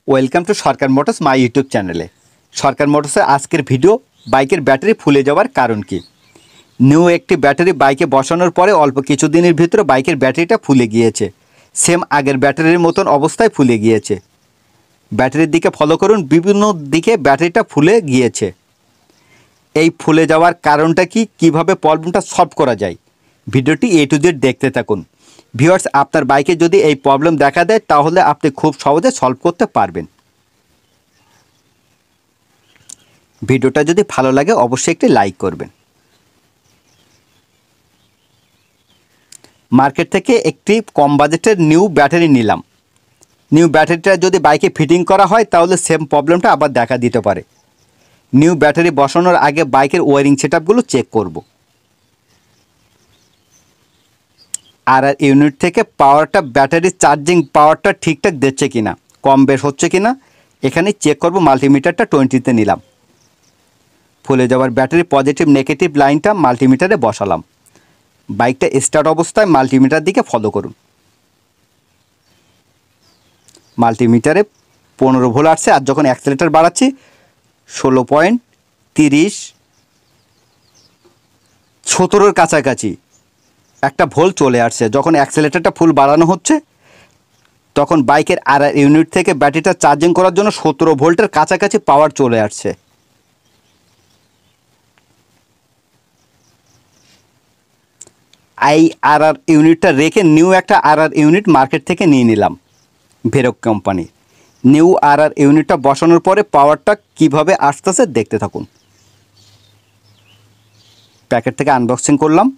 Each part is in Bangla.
Welcome to Sarkar motors my YouTube চ্যানেলে। সরকার মোটরসের আজকের ভিডিও বাইকের ব্যাটারি ফুলে যাওয়ার কারণ কি। নিউ একটি ব্যাটারি বাইকে বসানোর পরে অল্প কিছুদিনের ভিতরে বাইকের ব্যাটারিটা ফুলে গিয়েছে, সেম আগের ব্যাটারির মতন অবস্থায় ফুলে গিয়েছে। ব্যাটারির দিকে ফলো করুন, বিভিন্ন দিকে ব্যাটারিটা ফুলে গিয়েছে। এই ফুলে যাওয়ার কারণটা কি, কিভাবে প্রবলেমটা সলভ করা যায়, ভিডিওটি A to Z দেখতে থাকুন। ভিউয়ার্স, আপনার বাইকে যদি এই প্রবলেম দেখা দেয় তাহলে আপনি খুব সহজে সলভ করতে পারবেন। ভিডিওটা যদি ভালো লাগে অবশ্যই একটি লাইক করবেন। মার্কেট থেকে একটি কম বাজেটের নিউ ব্যাটারি নিলাম। নিউ ব্যাটারিটা যদি বাইকে ফিটিং করা হয় তাহলে সেম প্রবলেমটা আবার দেখা দিতে পারে। নিউ ব্যাটারি বসানোর আগে বাইকের ওয়ারিং সেটআপগুলো চেক করব। আর ইউনিট থেকে পাওয়ারটা, ব্যাটারির চার্জিং পাওয়ারটা ঠিকঠাক দিচ্ছে কিনা, কম বেশ হচ্ছে কিনা এখানে চেক করব। মাল্টিমিটারটা 20-তে নিলাম। ফুলে যাওয়ার ব্যাটারি পজিটিভ নেগেটিভ লাইনটা মাল্টিমিটারে বসালাম। বাইকটা স্টার্ট অবস্থায় মাল্টিমিটার দিকে ফলো করুন। মাল্টিমিটারে 15 ভোল্ট আসছে, আর যখন অ্যাক্সেলেটার বাড়াচ্ছি 16.30-17-র কাছাকাছি একটা ভোল্ট চলে আসছে। যখন অ্যাক্সেলেটারটা ফুল বাড়ানো হচ্ছে তখন বাইকের আর ইউনিট থেকে ব্যাটারিটা চার্জিং করার জন্য 17 ভোল্টের কাছাকাছি পাওয়ার চলে আসছে। এই আর ইউনিটটা রেখে নিউ একটা আর ইউনিট মার্কেট থেকে নিয়ে নিলাম, ভেরক কোম্পানির। নিউ আর ইউনিটটা বসানোর পরে পাওয়ারটা কিভাবে আসতেছে দেখতে থাকুন। প্যাকেট থেকে আনবক্সিং করলাম।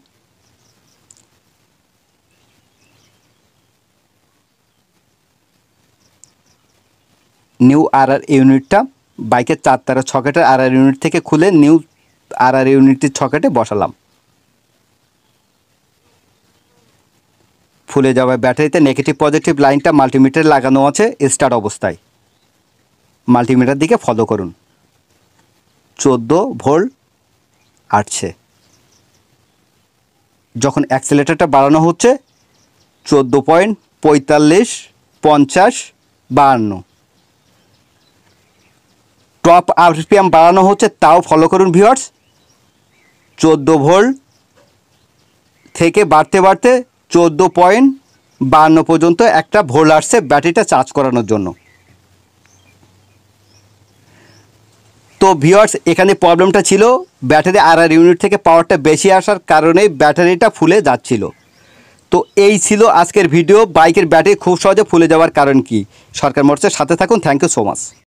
নিউ আর ইউনিটটা বাইকের 4 তারের সকেটের আর ইউনিট থেকে খুলে নিউ আর ইউনিটের সকেটে বসালাম। ফুলে যাওয়া ব্যাটারিতে নেগেটিভ পজিটিভ লাইনটা মাল্টিমিটারে লাগানো আছে স্টার্ট অবস্থায়। মাল্টিমিটার দিকে ফলো করুন, 14 ভোল্ট আসছে। যখন অ্যাক্সেলেটারটা বাড়ানো হচ্ছে 14.45, 50, 52। টপ আরপিএম বাড়ানো হচ্ছে, তাও ফলো করুন ভিউয়ার্স। 14 ভোল্ট থেকে বাড়তে বাড়তে 14.52 পর্যন্ত একটা ভোল্ট আসছে ব্যাটারিটা চার্জ করানোর জন্য। তো ভিউয়ার্স, এখানে প্রবলেমটা ছিল ব্যাটারি আর ইউনিট থেকে পাওয়ারটা বেশি আসার কারণে ব্যাটারিটা ফুলে যাচ্ছিল। তো এই ছিল আজকের ভিডিও, বাইকের ব্যাটারি খুব সহজে ফুলে যাওয়ার কারণ কি। সরকার মোটরসের সাথে থাকুন। Thank you so much.